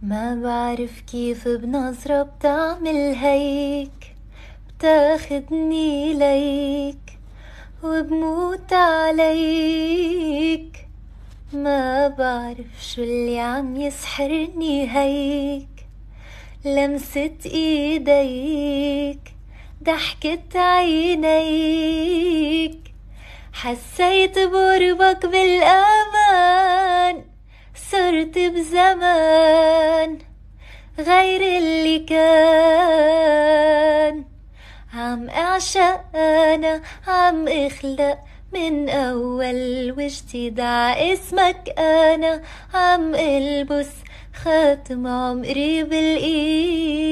ما بعرف كيف بنظرة بتعمل هيك، بتاخدني ليك وبموت عليك. ما بعرف شو اللي عم يسحرني هيك، لمسة ايديك، ضحكة عينيك، حسيت بقربك بالامان، صرت بزمان غير اللي كان. عم اعشق انا، عم اخلق من اول وجديد ع اسمك انا، عم البس خاتم عمري بالايد.